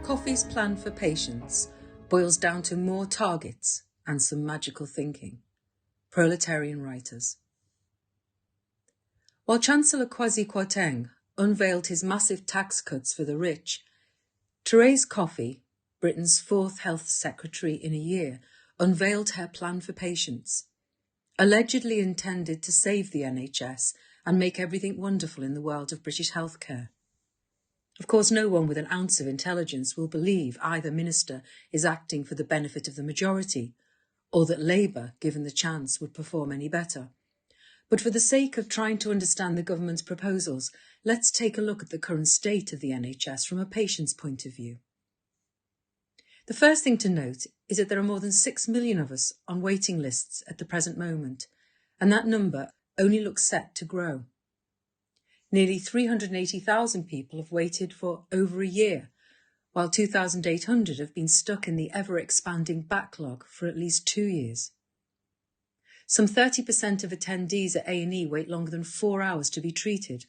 Coffey's plan for patients boils down to more targets and some magical thinking. Proletarian writers. While Chancellor Kwasi Kwarteng unveiled his massive tax cuts for the rich, Therese Coffey, Britain's fourth health secretary in a year, unveiled her plan for patients, allegedly intended to save the NHS and make everything wonderful in the world of British healthcare. Of course, no one with an ounce of intelligence will believe either minister is acting for the benefit of the majority, or that Labour, given the chance, would perform any better. But for the sake of trying to understand the government's proposals, let's take a look at the current state of the NHS from a patient's point of view. The first thing to note is that there are more than 6 million of us on waiting lists at the present moment, and that number only looks set to grow. Nearly 380,000 people have waited for over a year, while 2,800 have been stuck in the ever-expanding backlog for at least 2 years. Some 30% of attendees at A&E wait longer than 4 hours to be treated,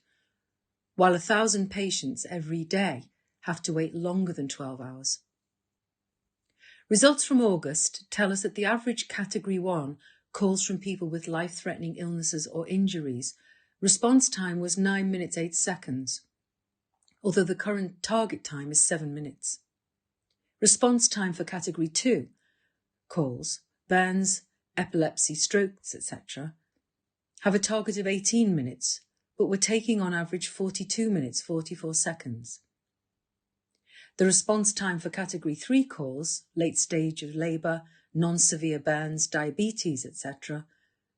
while 1,000 patients every day have to wait longer than 12 hours. Results from August tell us that the average Category 1 calls from people with life-threatening illnesses or injuries response time was 9 minutes 8 seconds, although the current target time is 7 minutes. Response time for Category 2 calls, burns, epilepsy, strokes, etc., have a target of 18 minutes, but were taking on average 42 minutes 44 seconds. The response time for Category 3 calls, late stage of labour, non-severe burns, diabetes, etc.,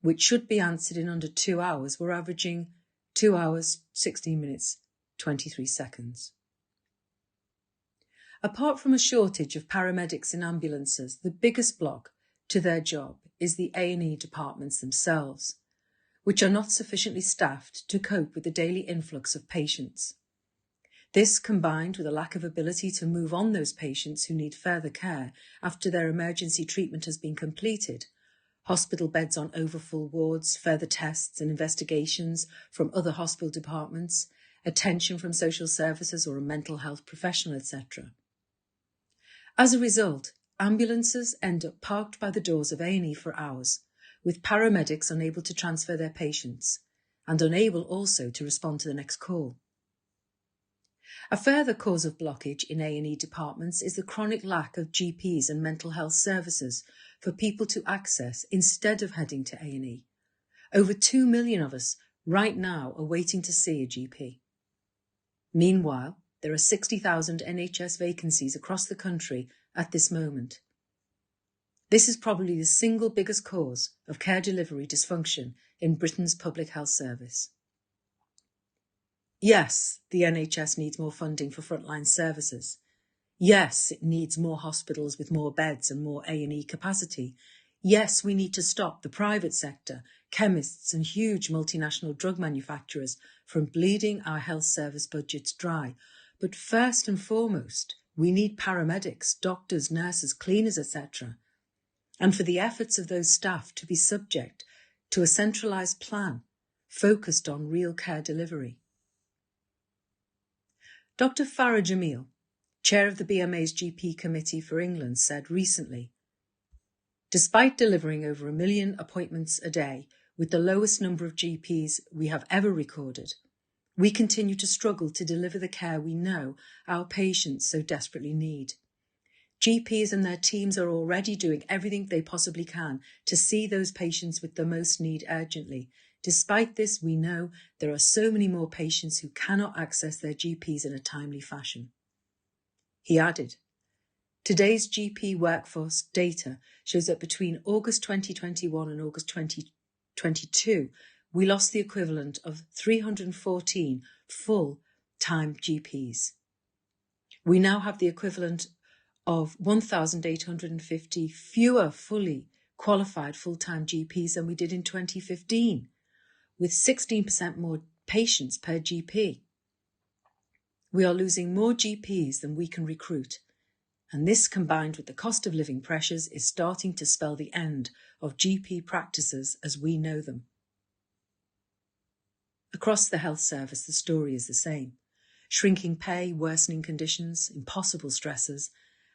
which should be answered in under 2 hours, were averaging 2 hours, 16 minutes, 23 seconds. Apart from a shortage of paramedics in ambulances, the biggest block to their job is the A&E departments themselves, which are not sufficiently staffed to cope with the daily influx of patients. This, combined with a lack of ability to move on those patients who need further care after their emergency treatment has been completed, hospital beds on overfull wards, further tests and investigations from other hospital departments, attention from social services or a mental health professional, etc. As a result, ambulances end up parked by the doors of A&E for hours, with paramedics unable to transfer their patients and unable also to respond to the next call. A further cause of blockage in A&E departments is the chronic lack of GPs and mental health services for people to access instead of heading to A&E. Over 2 million of us right now are waiting to see a GP. Meanwhile, there are 60,000 NHS vacancies across the country at this moment. This is probably the single biggest cause of care delivery dysfunction in Britain's public health service. Yes, the NHS needs more funding for frontline services. Yes, it needs more hospitals with more beds and more A&E capacity. Yes, we need to stop the private sector, chemists and huge multinational drug manufacturers from bleeding our health service budgets dry. But first and foremost, we need paramedics, doctors, nurses, cleaners, etc. And for the efforts of those staff to be subject to a centralised plan focused on real care delivery. Dr. Farah Jamil, chair of the BMA's GP Committee for England, said recently, "Despite delivering over 1 million appointments a day with the lowest number of GPs we have ever recorded, we continue to struggle to deliver the care we know our patients so desperately need. GPs and their teams are already doing everything they possibly can to see those patients with the most need urgently. Despite this, we know there are so many more patients who cannot access their GPs in a timely fashion." He added, "Today's GP workforce data shows that between August 2021 and August 2022, we lost the equivalent of 314 full-time GPs. We now have the equivalent of 1,850 fewer fully qualified full-time GPs than we did in 2015. with 16% more patients per GP. We are losing more GPs than we can recruit, and this, combined with the cost of living pressures, is starting to spell the end of GP practices as we know them. Across the health service, the story is the same. Shrinking pay, worsening conditions, impossible stressors,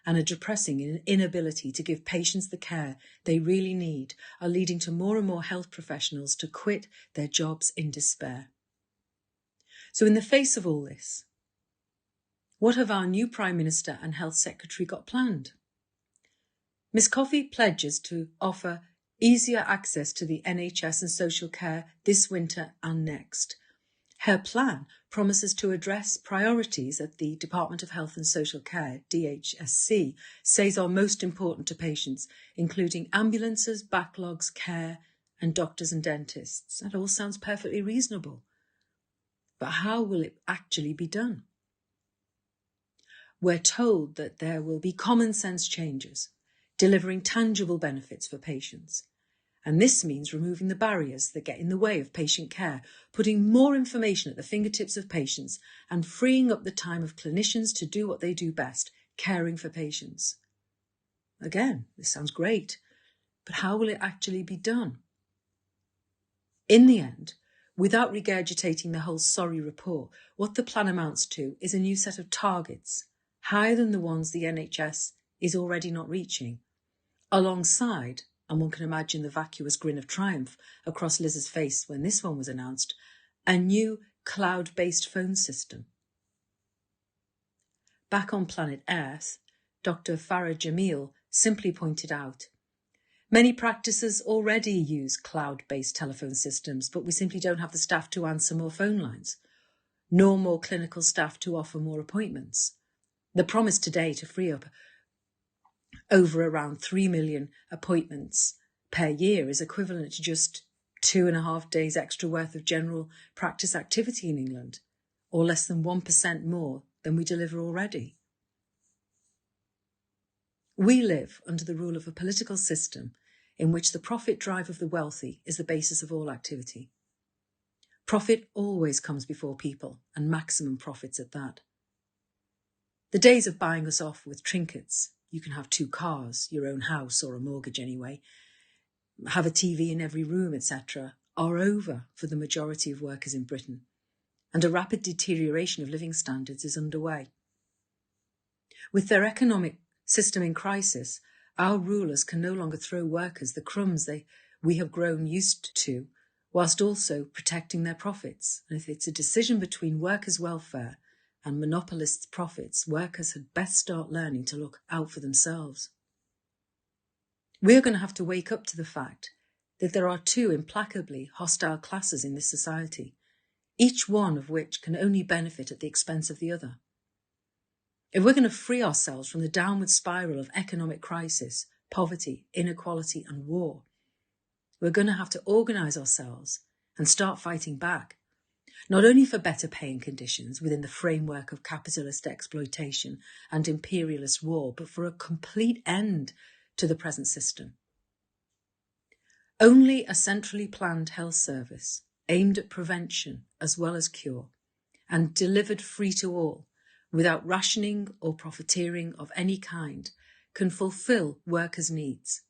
and a depressing inability to give patients the care they really need are leading to more and more health professionals to quit their jobs in despair. So in the face of all this, what have our new Prime Minister and Health Secretary got planned? Ms Coffey pledges to offer easier access to the NHS and social care this winter and next. Her plan promises to address priorities that the Department of Health and Social Care, DHSC, says are most important to patients, including ambulances, backlogs, care, and doctors and dentists. That all sounds perfectly reasonable. But how will it actually be done? We're told that there will be common sense changes, delivering tangible benefits for patients. And this means removing the barriers that get in the way of patient care, putting more information at the fingertips of patients, and freeing up the time of clinicians to do what they do best, caring for patients. Again, this sounds great, but how will it actually be done? In the end, without regurgitating the whole sorry report, what the plan amounts to is a new set of targets, higher than the ones the NHS is already not reaching, alongside, and one can imagine the vacuous grin of triumph across Liz's face when this one was announced, a new cloud-based phone system. Back on planet Earth, Dr. Farah Jamil simply pointed out, many practices already use cloud-based telephone systems, but we simply don't have the staff to answer more phone lines, nor more clinical staff to offer more appointments. The promise today to free up over around 3 million appointments per year is equivalent to just 2.5 days extra worth of general practice activity in England, or less than 1% more than we deliver already. We live under the rule of a political system in which the profit drive of the wealthy is the basis of all activity. Profit always comes before people, and maximum profits at that. The days of buying us off with trinkets, you can have 2 cars, your own house, or a mortgage anyway, have a TV in every room, etc., are over for the majority of workers in Britain, and a rapid deterioration of living standards is underway. With their economic system in crisis, our rulers can no longer throw workers the crumbs we have grown used to, whilst also protecting their profits. And if it's a decision between workers' welfare and monopolists' profits, workers had best start learning to look out for themselves. We're going to have to wake up to the fact that there are 2 implacably hostile classes in this society, each one of which can only benefit at the expense of the other. If we're going to free ourselves from the downward spiral of economic crisis, poverty, inequality, and war, we're going to have to organise ourselves and start fighting back, not only for better pay and conditions within the framework of capitalist exploitation and imperialist war, but for a complete end to the present system. Only a centrally planned health service, aimed at prevention as well as cure, and delivered free to all, without rationing or profiteering of any kind, can fulfil workers' needs,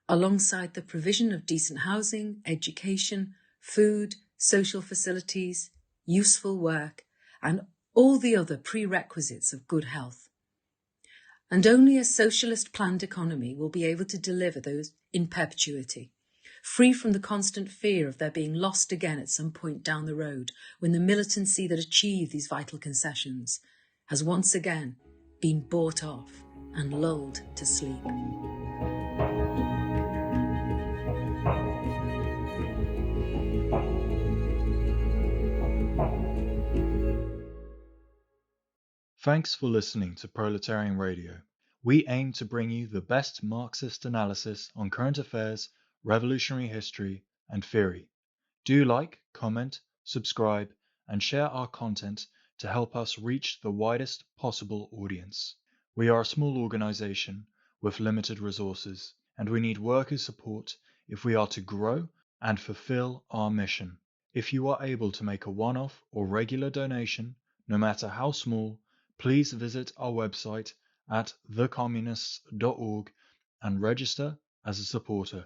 alongside the provision of decent housing, education, food, social facilities, useful work, and all the other prerequisites of good health. And only a socialist planned economy will be able to deliver those in perpetuity, free from the constant fear of their being lost again at some point down the road, when the militancy that achieved these vital concessions has once again been bought off and lulled to sleep. Thanks for listening to Proletarian Radio. We aim to bring you the best Marxist analysis on current affairs, revolutionary history, and theory. Do like, comment, subscribe, and share our content to help us reach the widest possible audience. We are a small organization with limited resources, and we need workers' support if we are to grow and fulfill our mission. If you are able to make a one-off or regular donation, no matter how small, please visit our website at thecommunists.org and register as a supporter.